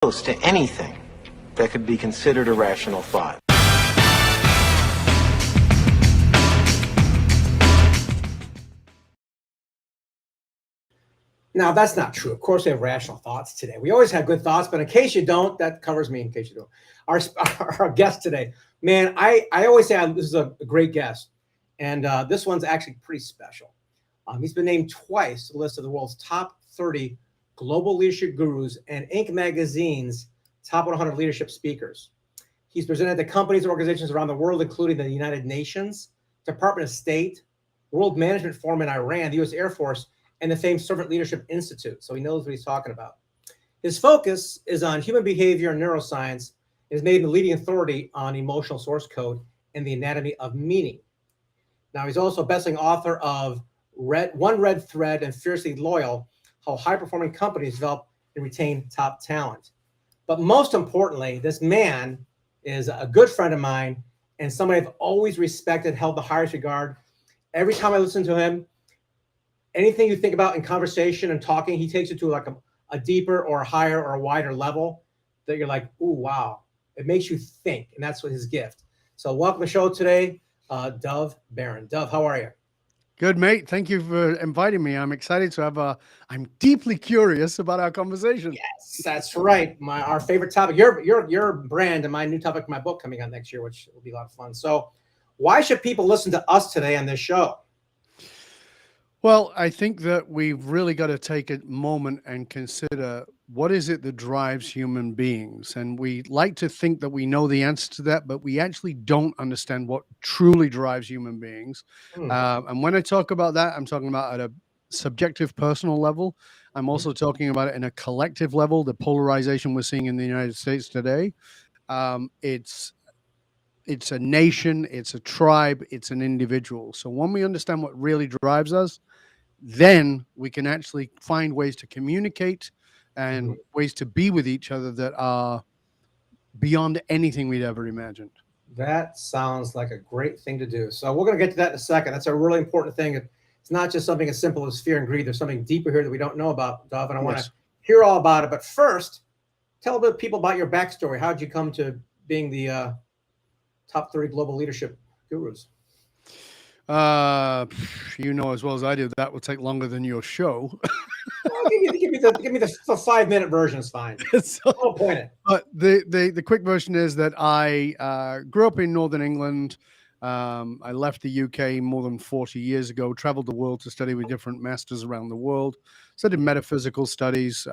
close to anything that could be considered a rational thought. Now, that's not true. Of course, we have rational thoughts today. We always have good thoughts, but in case you don't, that covers me in case you don't. Our guest today, man, I always say this is a great guest, and this one's actually pretty special. He's been named twice to the list of the world's top 30 global leadership gurus and Inc. magazine's top 100 leadership speakers. He's presented to companies and organizations around the world, including the United Nations, Department of State, World Management Forum in Iran, the U.S. Air Force, and the famed Servant Leadership Institute. So he knows what he's talking about. His focus is on human behavior and neuroscience, and is made the leading authority on emotional source code and the anatomy of meaning. Now, he's also a best-selling author of One Red Thread and Fiercely Loyal, How High-Performing Companies Develop and Retain Top Talent. But most importantly, this man is a good friend of mine and somebody I've always respected, held the highest regard. Every time I listen to him, anything you think about in conversation and talking, he takes it to like a deeper or a higher or a wider level that you're like, ooh, wow. It makes you think, and that's what his gift. So welcome to the show today, Dov Baron. Dov, how are you? Good, mate. Thank you for inviting me. I'm excited to have I'm deeply curious about our conversation. Yes, that's right. Our favorite topic, your brand, and my new topic, my book coming out next year, which will be a lot of fun. So why should people listen to us today on this show? Well, I think that we've really got to take a moment and consider what is it that drives human beings. And we like to think that we know the answer to that, but we actually don't understand what truly drives human beings. And when I talk about that, I'm talking about at a subjective, personal level. I'm also talking about it in a collective level, the polarization we're seeing in the United States today. It's a nation, it's a tribe, it's an individual. So when we understand what really drives us, then we can actually find ways to communicate and ways to be with each other that are beyond anything we'd ever imagined. That sounds like a great thing to do. So we're going to get to that in a second. That's a really important thing. It's not just something as simple as fear and greed. There's something deeper here that we don't know about, Dov, and I want to hear all about it. But first, tell a bit of people about your backstory. How did you come to being the top 30 global leadership gurus? You know as well as I do that will take longer than your show. Well, give me the 5-minute version is fine. So, but the quick version is that I grew up in Northern England. I left the UK more than 40 years ago, traveled the world to study with different masters around the world, studied metaphysical studies,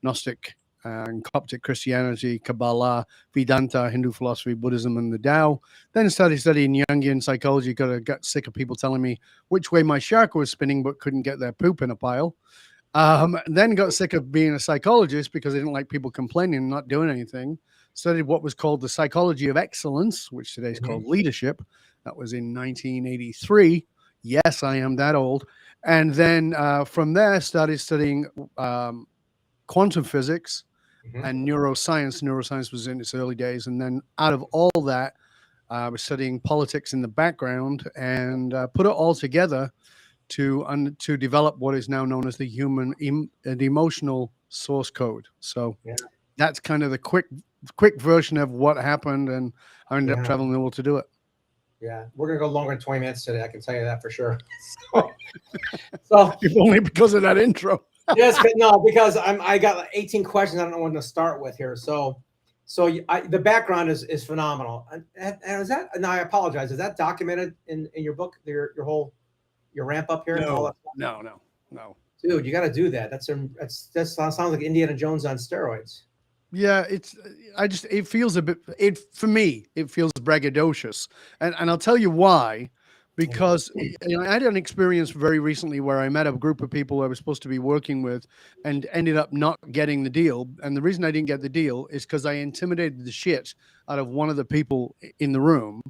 Gnostic and Coptic Christianity, Kabbalah, Vedanta, Hindu philosophy, Buddhism, and the Tao. Then started studying Jungian psychology because I got sick of people telling me which way my shark was spinning but couldn't get their poop in a pile. Then got sick of being a psychologist because I didn't like people complaining and not doing anything. Studied what was called the psychology of excellence, which today is called leadership. That was in 1983. Yes, I am that old. And then from there, started studying quantum physics and neuroscience. Neuroscience was in its early days. And then out of all that, I was studying politics in the background and put it all together to develop what is now known as the human and emotional source code. So that's kind of the quick version of what happened, and I ended up traveling the world to do it. Yeah, we're going to go longer than 20 minutes today. I can tell you that for sure. So if only because of that intro. Yes, but no, because I got like 18 questions. I don't know when to start with here. So the background is phenomenal. And is that? And I apologize. Is that documented in your book? Your ramp up here? No. Dude, you got to do that. That sounds like Indiana Jones on steroids. Yeah, it feels a bit. For me, it feels braggadocious, and I'll tell you why. Because I had an experience very recently where I met a group of people I was supposed to be working with and ended up not getting the deal. And the reason I didn't get the deal is because I intimidated the shit out of one of the people in the room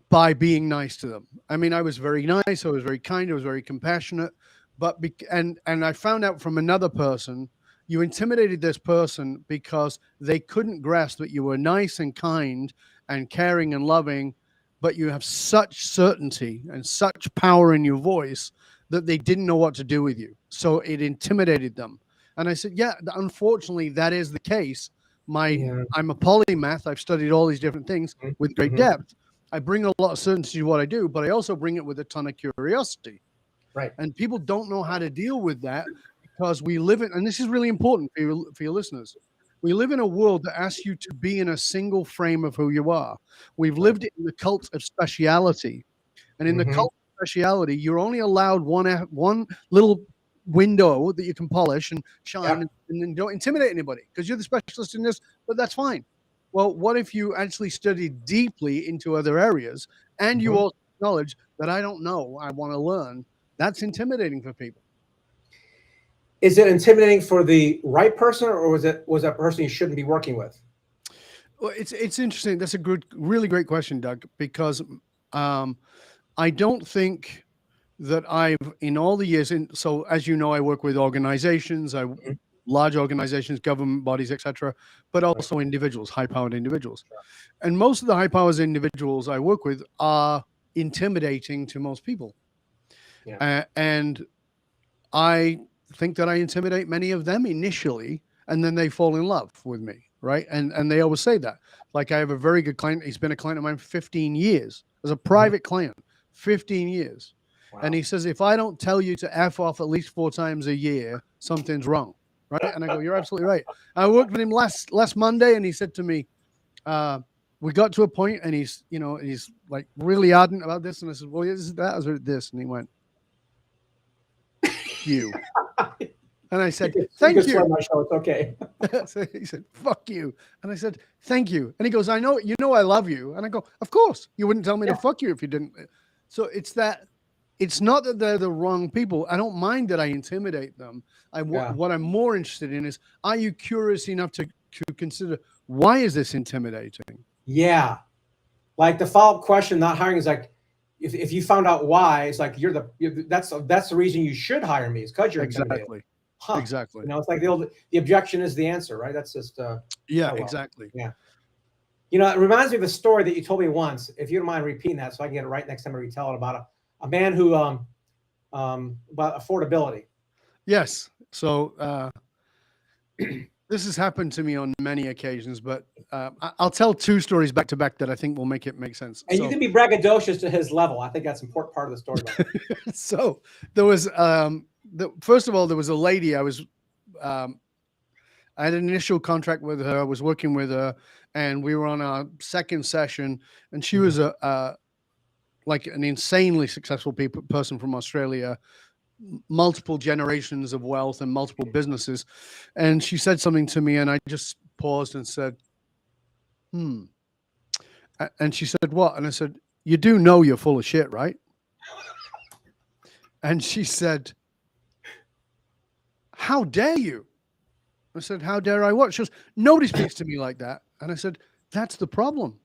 by being nice to them. I mean, I was very nice. I was very kind. I was very compassionate. But and I found out from another person, you intimidated this person because they couldn't grasp that you were nice and kind and caring and loving, but you have such certainty and such power in your voice that they didn't know what to do with you. So it intimidated them. And I said, yeah, unfortunately, that is the case. Yeah. I'm a polymath. I've studied all these different things with great depth. I bring a lot of certainty to what I do, but I also bring it with a ton of curiosity. Right. And people don't know how to deal with that because we live in, and this is really important for your listeners. We live in a world that asks you to be in a single frame of who you are. We've lived in the cult of speciality. And in the cult of speciality, you're only allowed one little window that you can polish and shine, and then don't intimidate anybody because you're the specialist in this, but that's fine. Well, what if you actually study deeply into other areas and you also acknowledge that I don't know, I want to learn? That's intimidating for people. Is it intimidating for the right person, or was that person you shouldn't be working with? Well, it's interesting. That's a really great question, Doug, because I don't think that I've, in all the years, so as you know, I work with organizations, large organizations, government bodies, etc., but also individuals, high-powered individuals. And most of the high-powered individuals I work with are intimidating to most people. And I think that I intimidate many of them initially, and then they fall in love with me, right? And they always say that. Like, I have a very good client. He's been a client of mine for 15 years as a private client, 15 years. Wow. And he says, if I don't tell you to F off at least 4 times a year, something's wrong, right? And I go, you're absolutely right. I worked with him last Monday, and he said to me, we got to a point, and he's like really ardent about this. And I said, well, is it that? I was this. And he went, you. And I said, thank you. My show. It's okay. So he said, fuck you. And I said, thank you. And he goes, I know, I love you. And I go, of course. You wouldn't tell me to fuck you if you didn't. So it's not that they're the wrong people. I don't mind that I intimidate them. What I'm more interested in is, are you curious enough to consider, why is this intimidating? Yeah. Like the follow-up question, not hiring, is like, if you found out why, it's like that's the reason you should hire me, is because you're intimidated. Exactly. It's like the objection is the answer, right? That's just exactly. Yeah. It reminds me of a story that you told me once. If you don't mind repeating that, so I can get it right next time I retell it, about a man who about affordability. Yes. So this has happened to me on many occasions, but I'll tell 2 stories back to back that I think will make it make sense. And you can be braggadocious to his level. I think that's an important part of the story. So there was, first of all, there was a lady I had an initial contract with her. I was working with her, and we were on our second session, and she was like an insanely successful person from Australia, multiple generations of wealth and multiple businesses. And she said something to me, and I just paused and said, And she said, what? And I said, you do know you're full of shit, right? And she said, how dare you? I said, how dare I what? She goes, nobody speaks to me like that. And I said, that's the problem.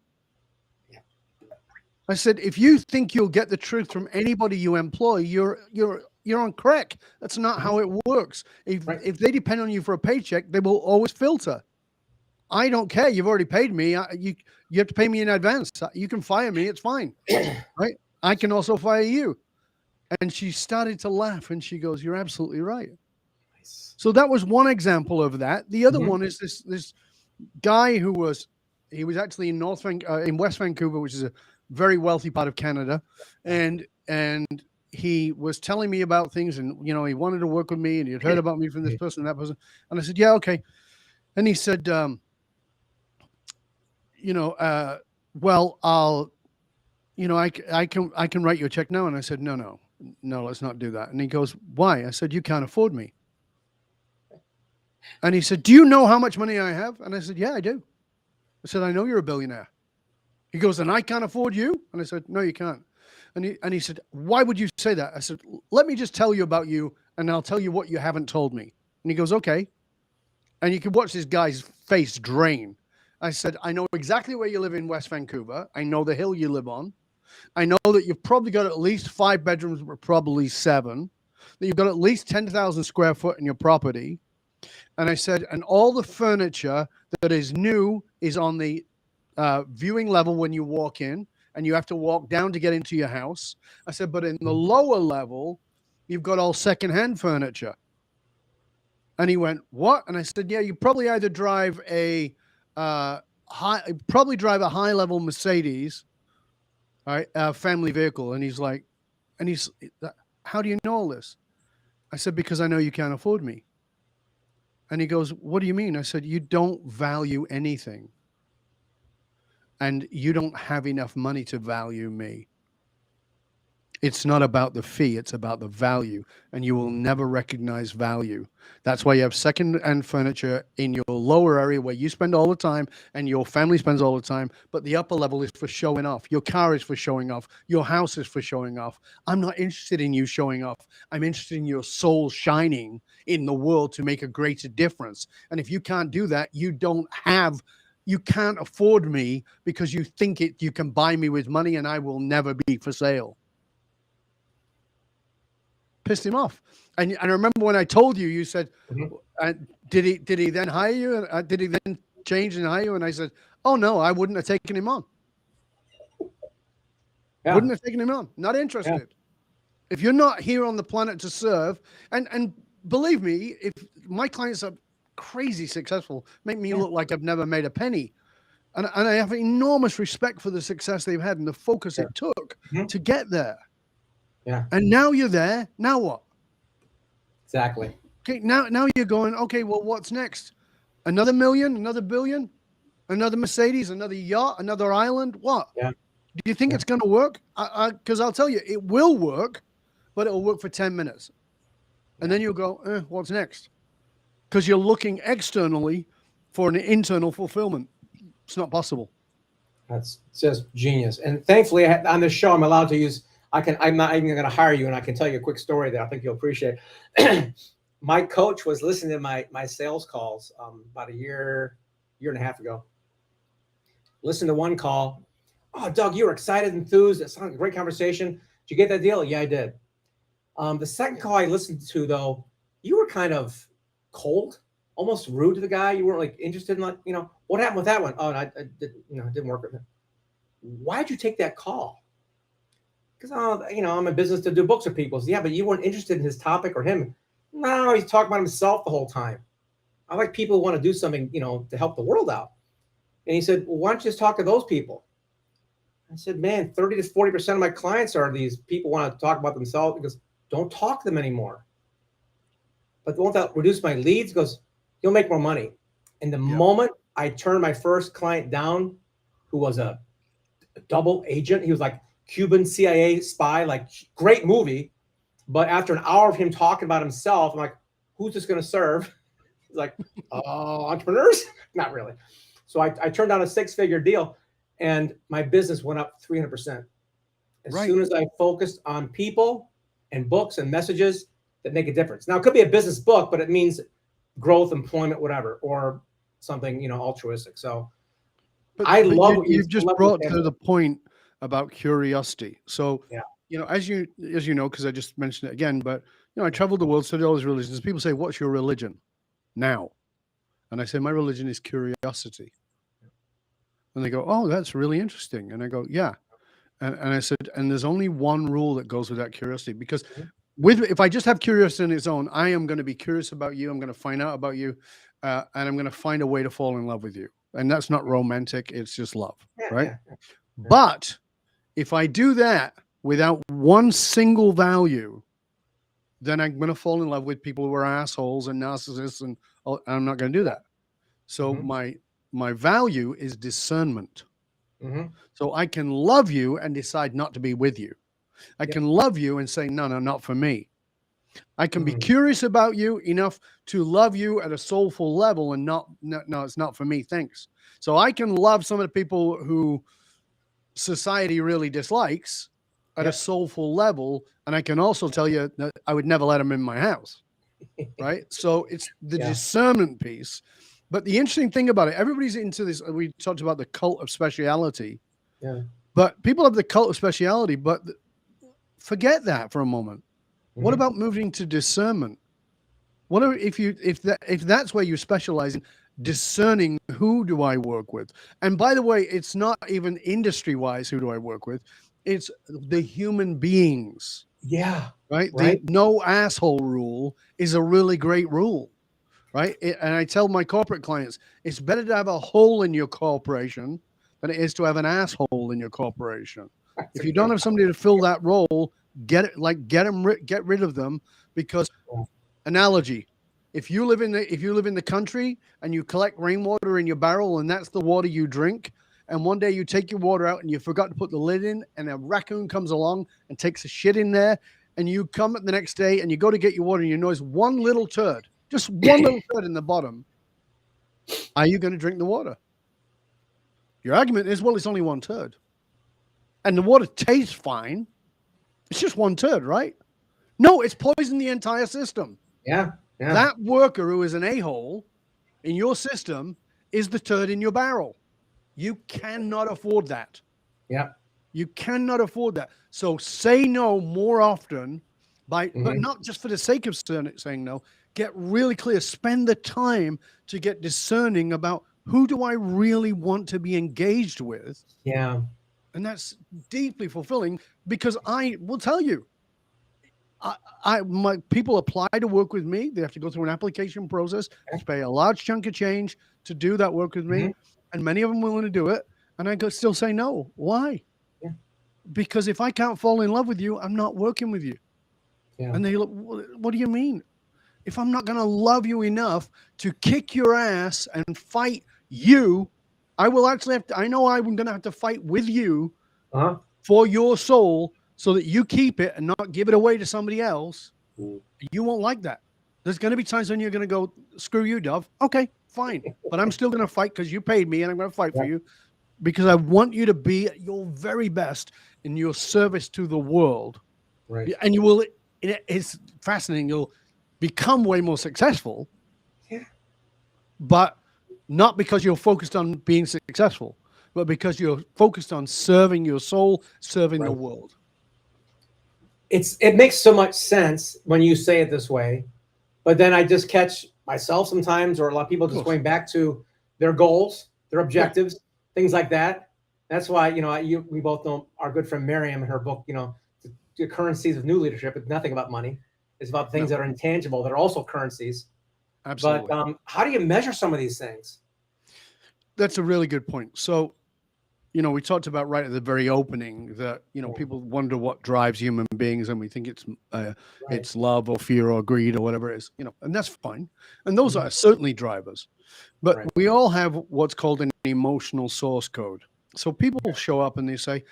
I said, if you think you'll get the truth from anybody you employ, you're on crack. That's not how it works. If they depend on you for a paycheck, they will always filter. I don't care. You've already paid me. You have to pay me in advance. You can fire me. It's fine. Right? I can also fire you. And she started to laugh, and she goes, you're absolutely right. Nice. So that was one example of that. The other one is this guy who was actually in West Vancouver, which is a very wealthy part of Canada. And he was telling me about things, and, he wanted to work with me, and he had heard about me from this person and that person. And I said, yeah, okay. And he said, well, I'll, I can write you a check now. And I said, no, let's not do that. And he goes, why? I said, you can't afford me. And he said, do you know how much money I have? And I said, yeah, I do. I said, I know you're a billionaire. He goes, and I can't afford you? And I said, no, you can't. And he said, why would you say that? I said, let me just tell you about you, and I'll tell you what you haven't told me. And he goes, okay. And you can watch this guy's face drain. I said, I know exactly where you live in West Vancouver. I know the hill you live on. I know that you've probably got at least 5 bedrooms, but probably 7. That you've got at least 10,000 square foot in your property. And I said, and all the furniture that is new is on the viewing level when you walk in, and you have to walk down to get into your house. I said, but in the lower level, you've got all secondhand furniture. And he went, what? And I said, yeah, you probably either drive a high level Mercedes, all right, family vehicle. And he's like, how do you know all this? I said, because I know you can't afford me. And he goes, what do you mean? I said, you don't value anything. And you don't have enough money to value me. It's not about the fee, it's about the value, and you will never recognize value. That's why you have second-hand furniture in your lower area where you spend all the time and your family spends all the time, but the upper level is for showing off. Your car is for showing off. Your house is for showing off. I'm not interested in you showing off. I'm interested in your soul shining in the world to make a greater difference. And if you can't do that, you can't afford me because you think you can buy me with money, and I will never be for sale. Pissed him off. And I remember when I told you, you said, did he then hire you? Did he then change and hire you? And I said, oh no, I wouldn't have taken him on. Yeah. Wouldn't have taken him on. Not interested. Yeah. If you're not here on the planet to serve, and believe me, if my clients are crazy successful, make me look like I've never made a penny. And I have enormous respect for the success they've had and the focus it took to get there. Yeah. And now you're there. Now what? Exactly. Okay. Now you're going, okay, well, what's next? Another million, another billion, another Mercedes, another yacht, another island. What? Yeah. Do you think it's going to work? Because I'll tell you, it will work, but it'll work for 10 minutes. And then you'll go, what's next? Because you're looking externally for an internal fulfillment. It's not possible. That's just genius. And thankfully, on this show, I'm allowed to use. I'm not even going to hire you, and I can tell you a quick story that I think you'll appreciate. My coach was listening to my sales calls about a year and a half ago. Listen to one call. Oh, Doug, you were excited, enthused. It sounded like a great conversation. Did you get that deal? Yeah, I did. The second call I listened to, though, you were kind of cold, almost rude to the guy. You weren't like interested in, like, what happened with that one? Oh, it didn't work with him. Why'd you take that call? Because, I'm in business to do books with people. So, yeah, but you weren't interested in his topic or him. No, he's talking about himself the whole time. I like people who want to do something, to help the world out. And he said, well, why don't you just talk to those people? I said, man, 30 to 40% of my clients are these people want to talk about themselves. Because don't talk to them anymore. But won't that reduce my leads? He goes, you'll make more money. And the moment I turned my first client down, who was a double agent, he was like Cuban CIA spy, like great movie. But after an hour of him talking about himself, I'm like, who's this going to serve? He's like, entrepreneurs? Not really. So I turned down a 6-figure deal, and my business went up 300%. As soon as I focused on people and books and messages that make a difference. Now, it could be a business book, but it means growth, employment, whatever, or something, altruistic. So I love what you've just brought to the point about curiosity. So, as you know, because I just mentioned it again, but, I traveled the world, studied all these religions. People say, what's your religion now? And I say, my religion is curiosity. And they go, oh, that's really interesting. And I go, yeah. And I said, and there's only one rule that goes with that curiosity, because if I just have curiosity on its own, I am going to be curious about you. I'm going to find out about you, and I'm going to find a way to fall in love with you. And that's not romantic. It's just love, right? But if I do that without one single value, then I'm going to fall in love with people who are assholes and narcissists, and I'm not going to do that. So my value is discernment. So I can love you and decide not to be with you. I can love you and say, no, not for me. I can be curious about you enough to love you at a soulful level and no, it's not for me. Thanks. So I can love some of the people who society really dislikes at a soulful level. And I can also tell you that I would never let them in my house. Right. So it's the discernment piece. But the interesting thing about it, everybody's into this. We talked about the cult of speciality. Yeah. But people have the cult of speciality, but forget that for a moment. What about moving to discernment? What if that's where you specialize in discerning who do I work with? And by the way, it's not even industry-wise who do I work with. It's the human beings. Yeah. Right? The no asshole rule is a really great rule. right? And I tell my corporate clients, it's better to have a hole in your corporation than it is to have an asshole in your corporation. That's If a you don't great. have somebody to fill that role, get rid of them. Because analogy, if you live in the country and you collect rainwater in your barrel and that's the water you drink, and one day you take your water out and you forgot to put the lid in, and a raccoon comes along and takes a shit in there, and you come the next day and you go to get your water and you notice one little turd, just one little turd in the bottom, are you going to drink the water? Your argument is, well, it's only one turd. And the water tastes fine. It's just one turd, right? No, it's poisoned the entire system. Yeah. Yeah. That worker who is an a-hole in your system is the turd in your barrel. You cannot afford that. Yeah. You cannot afford that. So say no more often, but not just for the sake of saying no. Get really clear. Spend the time to get discerning about who do I really want to be engaged with. Yeah. And that's deeply fulfilling, because I will tell you, my people apply to work with me. They have to go through an application process, to pay a large chunk of change to do that work with me. And many of them willing to do it. And I still say no. Why? Yeah. Because if I can't fall in love with you, I'm not working with you. Yeah. And they look, what do you mean? If I'm not going to love you enough to kick your ass and fight you, I will actually have to, I know I'm going to have to fight with you for your soul so that you keep it and not give it away to somebody else. You won't like that. There's going to be times when you're going to go, screw you, Dov. Okay, fine. But I'm still going to fight because you paid me, and I'm going to fight for you because I want you to be at your very best in your service to the world. Right. And you will, it's fascinating. You'll become way more successful. Yeah. But not because you're focused on being successful, but because you're focused on serving your soul, serving the world. It makes so much sense when you say it this way, but then I just catch myself sometimes, or a lot of people just going back to their goals, their objectives, things like that. That's why, we both know our good friend Miriam in her book, the currencies of new leadership. It's nothing about money. It's about things that are intangible, that are also currencies. Absolutely. But how do you measure some of these things? That's a really good point. So, we talked about right at the very opening that, people wonder what drives human beings, and we think it's love or fear or greed or whatever it is, and that's fine. And those are certainly drivers. But we all have what's called an emotional source code. So people show up and they say,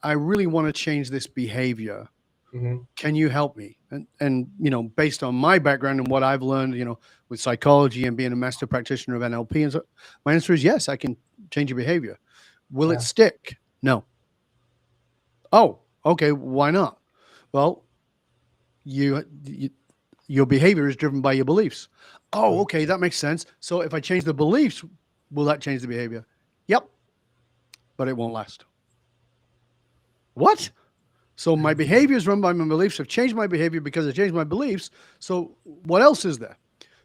I really want to change this behavior. Can you help me? And based on my background and what I've learned, with psychology and being a master practitioner of NLP, and so, my answer is yes, I can change your behavior. Will it stick? No. Oh, okay. Why not? Well, your behavior is driven by your beliefs. Oh, okay. That makes sense. So if I change the beliefs, will that change the behavior? Yep. But it won't last. What? So my behavior is run by my beliefs. I've changed my behavior because I changed my beliefs. So what else is there?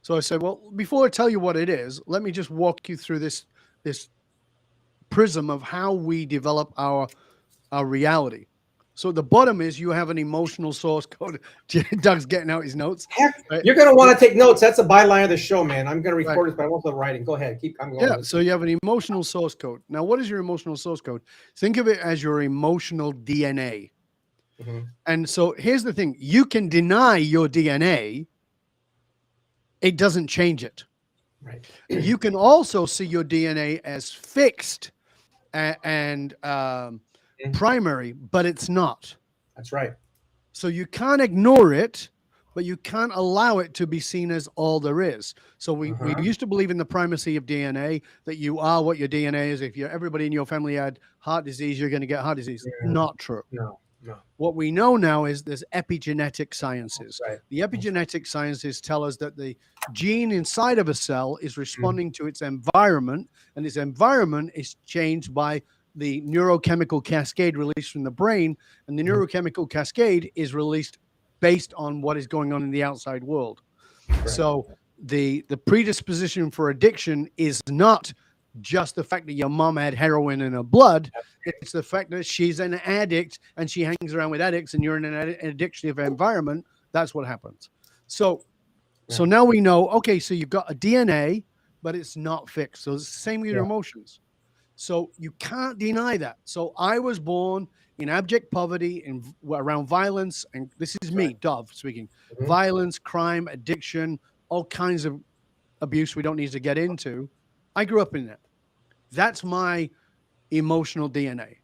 So I said, well, before I tell you what it is, let me just walk you through this prism of how we develop our reality. So the bottom is you have an emotional source code. Doug's getting out his notes. Right? You're going to want to take notes. That's a byline of the show, man. I'm going to record this, but I won't start writing. Go ahead. I'm going. Yeah. So you have an emotional source code. Now, what is your emotional source code? Think of it as your emotional DNA. And so here's the thing. You can deny your DNA. It doesn't change it. Right. You can also see your DNA as fixed and primary, but it's not. That's right. So you can't ignore it, but you can't allow it to be seen as all there is. So we used to believe in the primacy of DNA, that you are what your DNA is. If everybody in your family had heart disease, you're going to get heart disease. Yeah. Not true. No. What we know now is there's epigenetic sciences. Right. The epigenetic sciences tell us that the gene inside of a cell is responding to its environment, and its environment is changed by the neurochemical cascade released from the brain, and the neurochemical cascade is released based on what is going on in the outside world. Right. So the predisposition for addiction is not just the fact that your mom had heroin in her blood. It's the fact that she's an addict and she hangs around with addicts, and you're in an addictive environment. That's what happens. So So now we know, okay, so you've got a DNA, but it's not fixed. So it's the same with your emotions. So you can't deny that. So I was born in abject poverty and around violence. And this is me, Dov, speaking. Violence, crime, addiction, all kinds of abuse we don't need to get into. I grew up in that. That's my emotional DNA.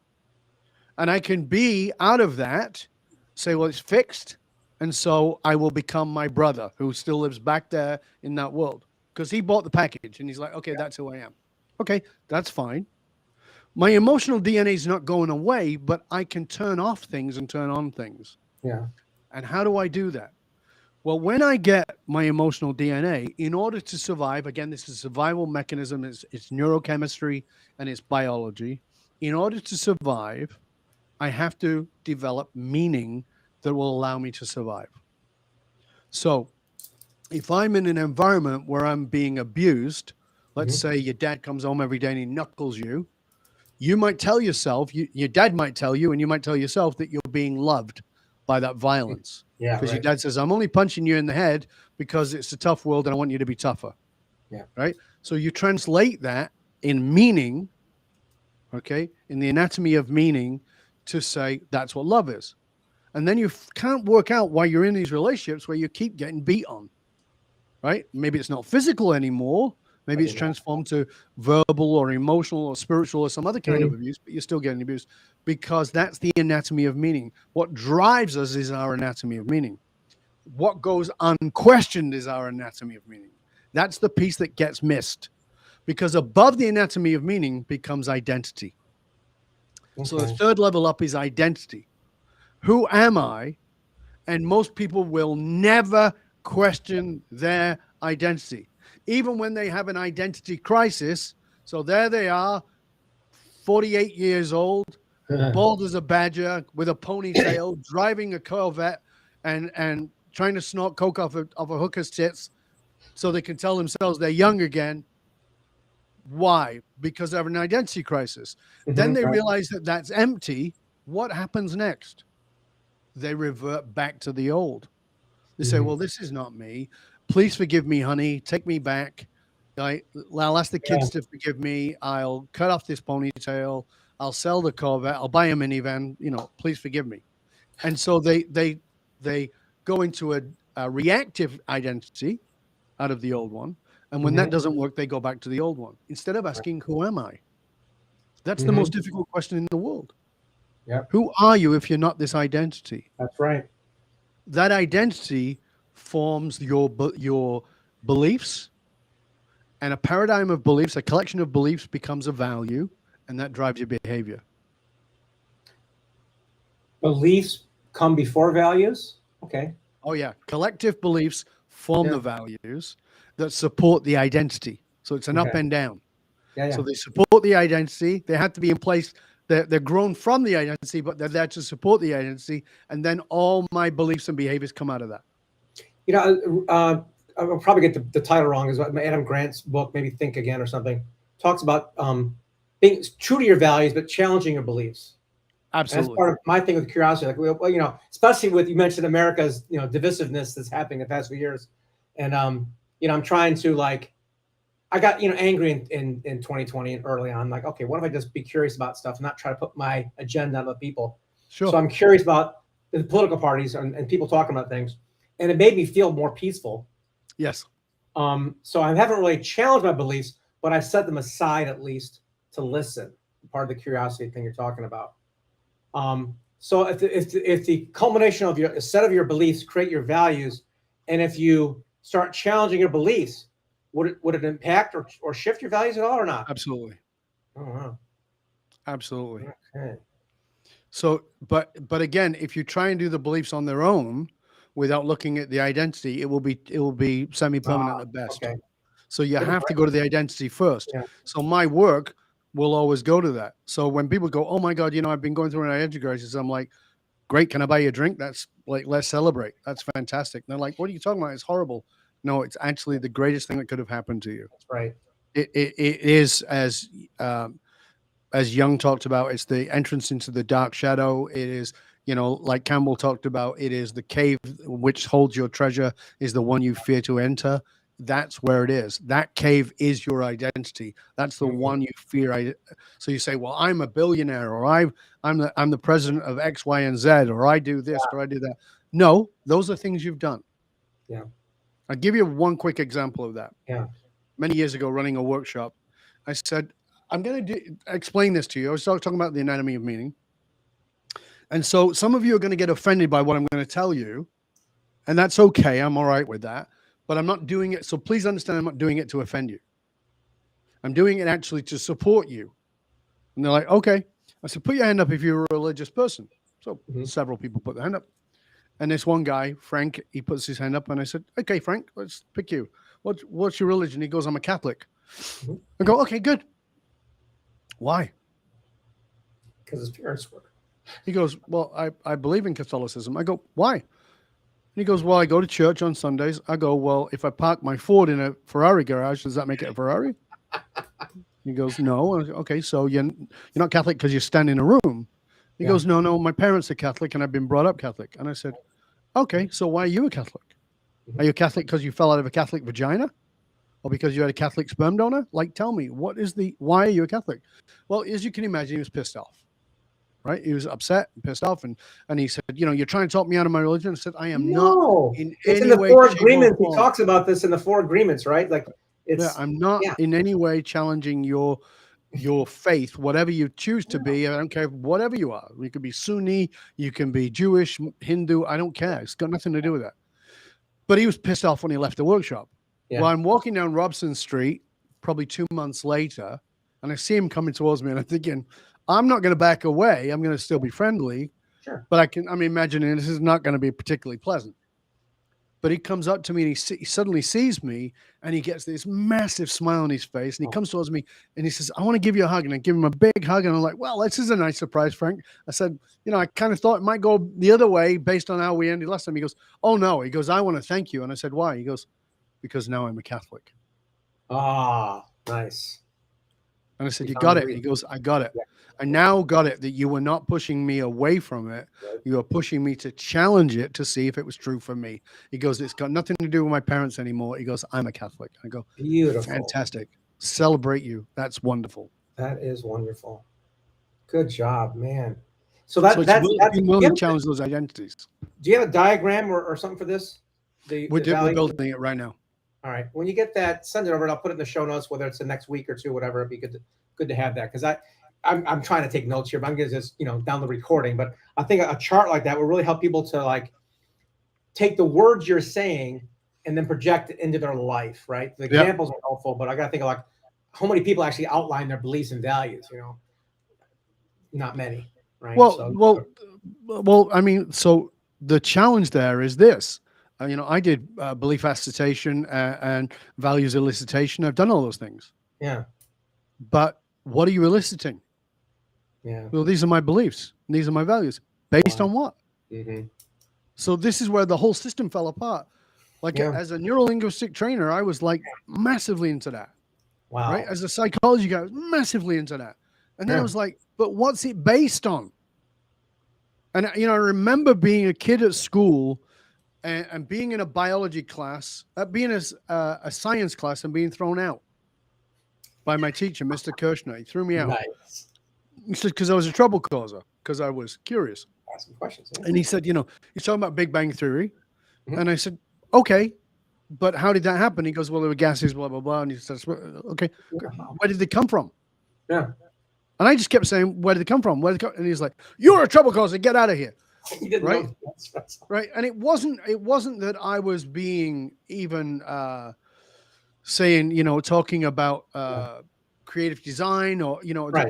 And I can be out of that, say, well, it's fixed. And so I will become my brother who still lives back there in that world because he bought the package and he's like, okay, that's who I am. Okay, that's fine. My emotional DNA is not going away, but I can turn off things and turn on things. Yeah. And how do I do that? Well, when I get my emotional DNA, in order to survive, again, this is a survival mechanism, it's neurochemistry and it's biology. In order to survive, I have to develop meaning that will allow me to survive. So if I'm in an environment where I'm being abused, let's say your dad comes home every day and he knuckles you, you might tell yourself, your dad might tell you, and you might tell yourself that you're being loved by that violence. Yeah. Because your dad says, I'm only punching you in the head because it's a tough world and I want you to be tougher. Yeah. Right. So you translate that in meaning, okay, in the anatomy of meaning to say that's what love is. And then you can't work out why you're in these relationships where you keep getting beat on. Right. Maybe it's not physical anymore. Maybe it's transformed to verbal or emotional or spiritual or some other kind of abuse, but you're still getting abused because that's the anatomy of meaning. What drives us is our anatomy of meaning. What goes unquestioned is our anatomy of meaning. That's the piece that gets missed because above the anatomy of meaning becomes identity. So the third level up is identity. Who am I? And most people will never question their identity. Even when they have an identity crisis. So there they are, 48 years old, bald as a badger with a ponytail, driving a Corvette and trying to snort coke off a hooker's tits so they can tell themselves they're young again. Why? Because they have an identity crisis. Then they realize that that's empty. What happens next? They revert back to the old. They say, well, this is not me. Please forgive me, honey. Take me back. I'll ask the kids to forgive me. I'll cut off this ponytail. I'll sell the Corvette. I'll buy a minivan. Please forgive me. And so they go into a reactive identity out of the old one. And when that doesn't work, they go back to the old one instead of asking, who am I? That's the most difficult question in the world. Yeah. Who are you if you're not this identity? That's right. That identity forms your beliefs, and a paradigm of beliefs, a collection of beliefs becomes a value, and that drives your behavior. Beliefs come before values? Okay. Oh, yeah. Collective beliefs form the values that support the identity. So it's an up and down. Yeah. So they support the identity. They have to be in place. They're grown from the identity, but they're there to support the identity. And then all my beliefs and behaviors come out of that. I'll probably get the title wrong. Is Adam Grant's book, maybe Think Again or something, talks about being true to your values, but challenging your beliefs. Absolutely. And that's part of my thing with curiosity. Like, well, especially with, you mentioned America's, divisiveness that's happening the past few years. And, I'm trying to I got, angry in 2020 and early on. Like, okay, what if I just be curious about stuff and not try to put my agenda on other people? Sure. So I'm curious about the political parties and people talking about things. And it made me feel more peaceful. Yes. So I haven't really challenged my beliefs, but I set them aside at least to listen. Part of the curiosity thing you're talking about. So if the culmination of a set of your beliefs create your values, and if you start challenging your beliefs, would it impact or shift your values at all or not? Absolutely. Oh, wow. Absolutely. Okay. So, but again, if you try and do the beliefs on their own without looking at the identity, it will be semi-permanent at best. Okay. So you have to go to the identity first. Yeah. So my work will always go to that. So when people go, oh my God, I've been going through an identity crisis, I'm like, great, can I buy you a drink? That's like, let's celebrate. That's fantastic. And they're like, what are you talking about? It's horrible. No, it's actually the greatest thing that could have happened to you. That's right. It is, as Jung talked about, it's the entrance into the dark shadow. It is, like Campbell talked about, it is the cave which holds your treasure is the one you fear to enter. That's where it is. That cave is your identity. That's the one you fear. So you say, well, I'm a billionaire, or I'm the president of X, Y, and Z, or I do this, or I do that. No, those are things you've done. Yeah. I'll give you one quick example of that. Yeah. Many years ago, running a workshop, I said, I'm going to explain this to you. I was talking about the anatomy of meaning. And so some of you are going to get offended by what I'm going to tell you. And that's okay. I'm all right with that. But I'm not doing it. So please understand, I'm not doing it to offend you. I'm doing it actually to support you. And they're like, okay. I said, put your hand up if you're a religious person. So several people put their hand up. And this one guy, Frank, he puts his hand up. And I said, okay, Frank, let's pick you. What's your religion? He goes, I'm a Catholic. I go, okay, good. Why? Because his parents were. He goes, well, I believe in Catholicism. I go, why? And he goes, well, I go to church on Sundays. I go, well, if I park my Ford in a Ferrari garage, does that make it a Ferrari? He goes, no. Okay, so you're not Catholic because you stand in a room. He goes, no, my parents are Catholic and I've been brought up Catholic. And I said, okay, so why are you a Catholic? Are you a Catholic because you fell out of a Catholic vagina? Or because you had a Catholic sperm donor? Like, tell me, why are you a Catholic? Well, as you can imagine, he was pissed off. Right? He was upset and pissed off. And he said, you're trying to talk me out of my religion. I said, I am not in it's any in the way. Four Agreements. He talks about this in the Four Agreements, right? Like, I'm not in any way challenging your faith, whatever you choose to be. I don't care, whatever you are. You could be Sunni, you can be Jewish, Hindu. I don't care. It's got nothing to do with that. But he was pissed off when he left the workshop. Yeah. Well, I'm walking down Robson Street probably 2 months later, and I see him coming towards me, and I'm thinking, I'm not going to back away. I'm going to still be friendly. Sure. But I'm imagining this is not going to be particularly pleasant. But he comes up to me and he suddenly sees me and he gets this massive smile on his face. And he comes towards me and he says, I want to give you a hug. And I give him a big hug. And I'm like, well, this is a nice surprise, Frank. I said, I kind of thought it might go the other way based on how we ended last time. He goes, oh, no. He goes, I want to thank you. And I said, why? He goes, because now I'm a Catholic. Ah, nice. And I said, you got it. He goes, I got it. Yeah. I now got it that you were not pushing me away from it. Right. You were pushing me to challenge it to see if it was true for me. He goes, it's got nothing to do with my parents anymore. He goes, I'm a Catholic. I go, beautiful. Fantastic. Celebrate you. That's wonderful. That is wonderful. Good job, man. So that's willing to challenge those identities. Do you have a diagram or something for this? We're building it right now. All right. When you get that, send it over and I'll put it in the show notes, whether it's the next week or two, whatever. It'd be good to have that. Because I'm trying to take notes here, but I'm going to just, down the recording. But I think a chart like that will really help people to like take the words you're saying and then project it into their life, right? The examples are helpful, but I got to think of like how many people actually outline their beliefs and values, Not many, right? Well, I mean, so the challenge there is this. I did belief assertion and values elicitation. I've done all those things. Yeah. But what are you eliciting? Yeah. Well, these are my beliefs. These are my values. Based on what? Mm-hmm. So this is where the whole system fell apart. Like as a neurolinguistic trainer, I was like massively into that. Wow. Right. As a psychology guy, I was massively into that. And then I was like, but what's it based on? And, I remember being a kid at school and being in a biology class, being a science class and being thrown out by my teacher, Mr. Kirshner. He threw me out. Nice. He said, because I was a trouble causer, because I was curious. Ask some questions. Yeah. And he said, he's talking about Big Bang Theory. Mm-hmm. And I said, okay, but how did that happen? He goes, well, there were gases, blah, blah, blah. And he says, okay, where did they come from? Yeah. And I just kept saying, where did they come from? And he's like, you're a trouble causer. Get out of here. Right? Right. And it wasn't that I was being even saying, talking about creative design or,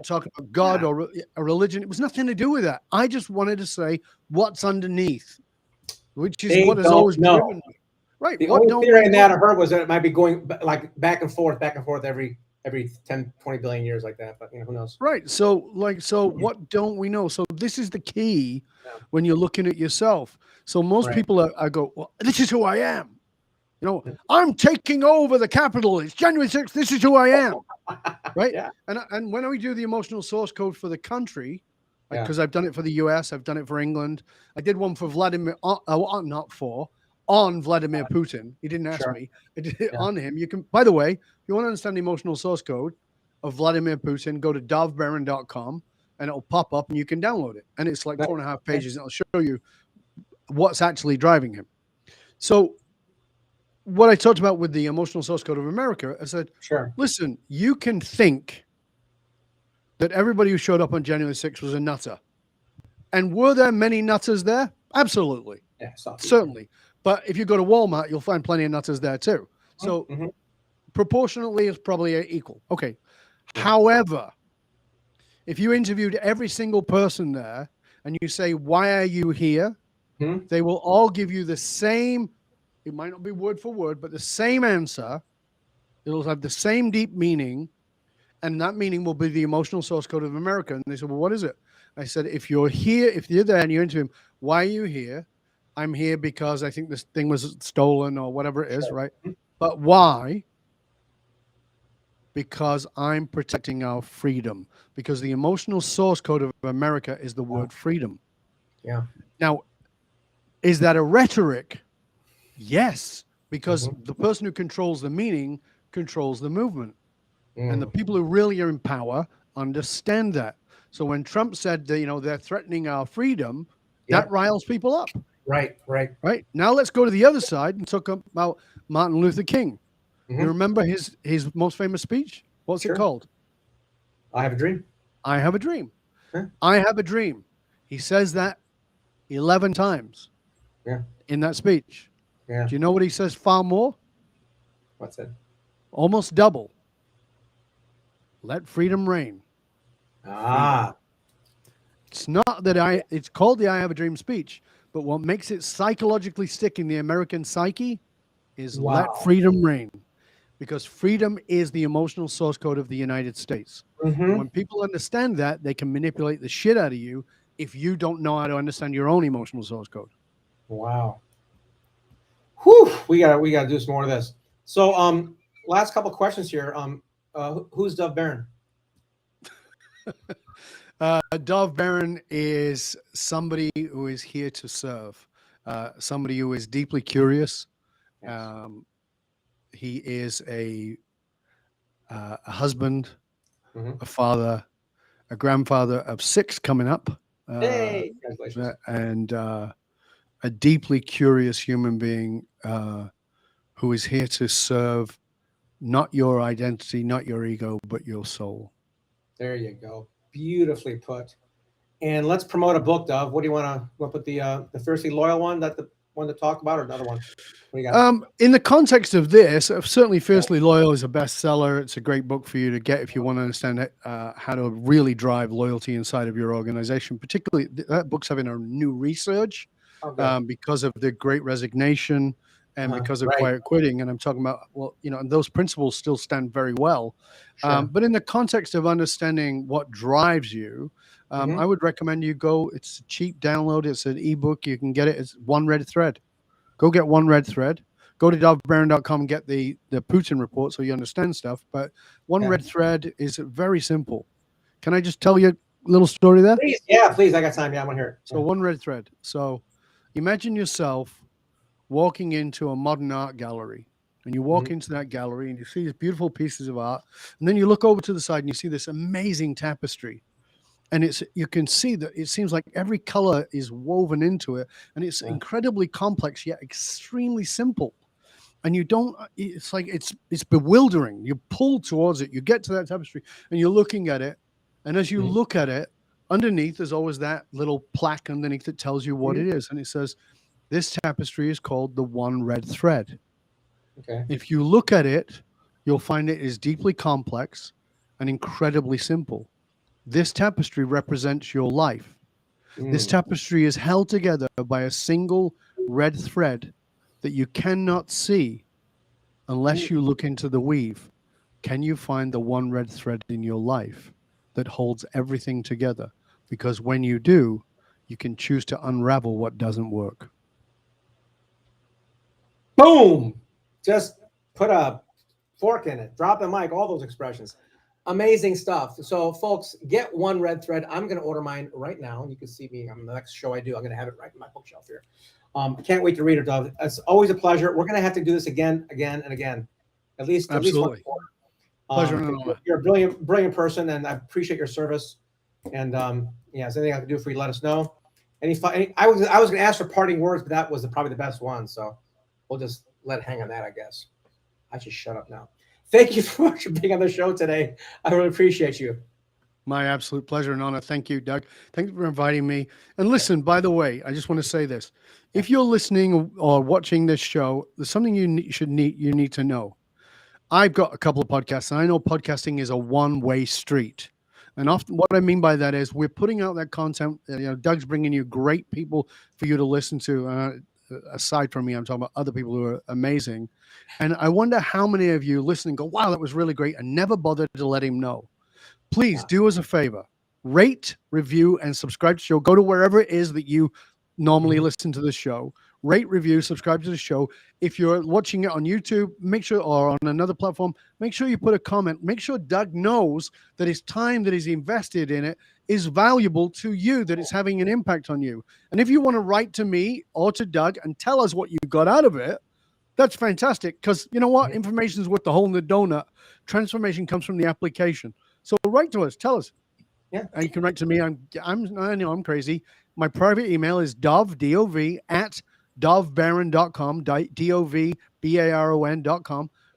talking about God or a religion. It was nothing to do with that. I just wanted to say what's underneath, which is what has always driven me. Right. The only theory in that I heard was that it might be going like back and forth every 10, 20 billion years like that. But who knows? Right. So what don't we know? So this is the key when you're looking at yourself. So most people are go, well, this is who I am. I'm taking over the Capitol. It's January 6th. This is who I am. Right. Yeah. And when we do the emotional source code for the country, because I've done it for the US, I've done it for England. I did one for Vladimir, on Vladimir Putin. He didn't ask me. I did it on him. You can, by the way, if you want to understand the emotional source code of Vladimir Putin, go to dovbaron.com and it'll pop up and you can download it. And it's like 4.5 pages and it'll show you what's actually driving him. So what I talked about with the emotional source code of America, I said, listen, you can think that everybody who showed up on January 6th was a nutter. And were there many nutters there? Absolutely. Yeah, certainly. But if you go to Walmart, you'll find plenty of nutters there too. So proportionately, it's probably equal. Okay. Yeah. However, if you interviewed every single person there and you say, why are you here? They will all give you the same, it might not be word for word, but the same answer. It'll have the same deep meaning. And that meaning will be the emotional source code of America. And they said, well, what is it? I said, if you're here, if you're there and you're into him, why are you here? I'm here because I think this thing was stolen or whatever it is, right? But why? Because I'm protecting our freedom. Because the emotional source code of America is the word freedom. Yeah. Now, is that a rhetoric? Yes, because the person who controls the meaning controls the movement. And the people who really are in power understand that. So when Trump said that, you know, they're threatening our freedom, that riles people up. Right. Now let's go to the other side and talk about Martin Luther King. You remember his most famous speech? What's it called? I have a dream. I have a dream. I have a dream. He says that 11 times in that speech. Do you know what he says far more? What's that? Almost double. Let freedom reign. It's not that it's called the I Have a Dream speech, but what makes it psychologically stick in the American psyche is let freedom reign. Because freedom is the emotional source code of the United States. When people understand that, they can manipulate the shit out of you if you don't know how to understand your own emotional source code. Wow. Whew, we gotta do some more of this. So last couple questions here. Who's Dov Baron? Dov Baron is somebody who is here to serve, somebody who is deeply curious. He is a husband, a father, a grandfather of 6 coming up. Hey, congratulations. And a deeply curious human being who is here to serve not your identity, not your ego, but your soul. There you go. Beautifully put. And let's promote a book, Dov. What do you want to put the Fiercely Loyal one, that the one to talk about, or another one? What do you got? In the context of this, certainly Fiercely Loyal is a bestseller. It's a great book for you to get if you want to understand how to really drive loyalty inside of your organization. Particularly, that book's having a new resurge because of the Great Resignation and because of quiet quitting. And I'm talking about, well, you know, and those principles still stand very well. But in the context of understanding what drives you, I would recommend you go. It's a cheap download. It's an ebook. You can get it. It's One Red Thread. Go get One Red Thread. Go to dovbaron.com and get the Putin report so you understand stuff. But One Red Thread is very simple. Can I just tell you a little story there? Please. Yeah, please. I got time. Yeah, I want to hear it. So One Red Thread. So imagine yourself walking into a modern art gallery. And you walk into that gallery and you see these beautiful pieces of art. And then you look over to the side and you see this amazing tapestry. And you can see that it seems like every color is woven into it. And it's incredibly complex, yet extremely simple. And it's like, it's bewildering. You pull towards it. You get to that tapestry and you're looking at it. And as you look at it, underneath, there's always that little plaque underneath that tells you what it is. And it says, this tapestry is called the One Red Thread. Okay. If you look at it, you'll find it is deeply complex and incredibly simple. This tapestry represents your life. This tapestry is held together by a single red thread that you cannot see unless you look into the weave. Can you find the one red thread in your life that holds everything together? Because when you do, you can choose to unravel what doesn't work. Boom! Just put a fork in it. Drop the mic. All those expressions. Amazing stuff. So, folks, get one red thread. I'm going to order mine right now. You can see me on the next show I do. I'm going to have it right in my bookshelf here. I can't wait to read it, Dov. It's always a pleasure. We're going to have to do this again, and again, at least once a Absolutely. quarter. Pleasure and honor. You're a brilliant person, and I appreciate your service. And yeah, is there anything I can do for you? Let us know. I was going to ask for parting words, but that was probably the best one. So we'll just let it hang on that, I guess. I should shut up now. Thank you so much for being on the show today. I really appreciate you. My absolute pleasure and honor. Thank you, Doug. Thank you for inviting me. And listen, by the way, I just want to say this. If you're listening or watching this show, there's something you need to know. I've got a couple of podcasts, and I know podcasting is a one-way street. And often what I mean by that is we're putting out that content. Doug's bringing you great people for you to listen to. Aside from me, I'm talking about other people who are amazing. And I wonder how many of you listen and go, wow, that was really great, and never bothered to let him know. Please do us a favor. Rate, review, and subscribe to the show. Go to wherever it is that you normally listen to the show. Rate, review, subscribe to the show. If you're watching it on YouTube, make sure, or on another platform, make sure you put a comment. Make sure Doug knows that his time that he's invested in it is valuable to you, that it's having an impact on you. And if you want to write to me or to Doug and tell us what you got out of it, that's fantastic. Because you know what? Information is worth the hole in the donut. Transformation comes from the application. So write to us. Tell us. Yeah. And you can write to me. I know I'm crazy. My private email is Dov, D-O-V, at dovbaron.com, DOVBARON.com.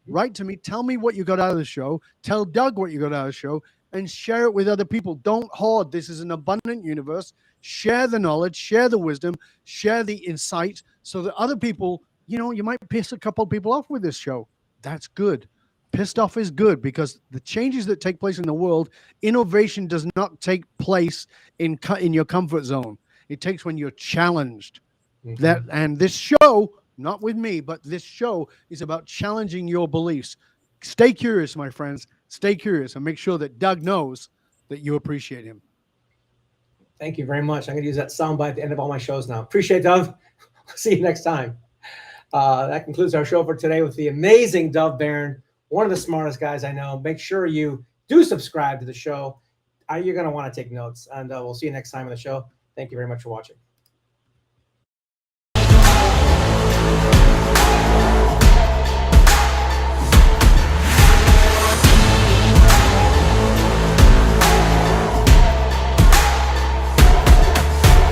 Write to me. Tell me what you got out of the show. Tell Doug what you got out of the show, and share it with other people. Don't hoard. This is an abundant universe. Share the knowledge, share the wisdom, share the insight so that other people, you might piss a couple of people off with this show. That's good. Pissed off is good, because the changes that take place in the world, innovation does not take place in your comfort zone. It takes when you're challenged. And this show, not with me, but this show is about challenging your beliefs. Stay curious, my friends. Stay curious, and make sure that Doug knows that you appreciate him. Thank you very much. I'm going to use that soundbite at the end of all my shows now. Appreciate it, Dov. See you next time. That concludes our show for today with the amazing Dov Baron, one of the smartest guys I know. Make sure you do subscribe to the show. You're going to want to take notes, and we'll see you next time on the show. Thank you very much for watching.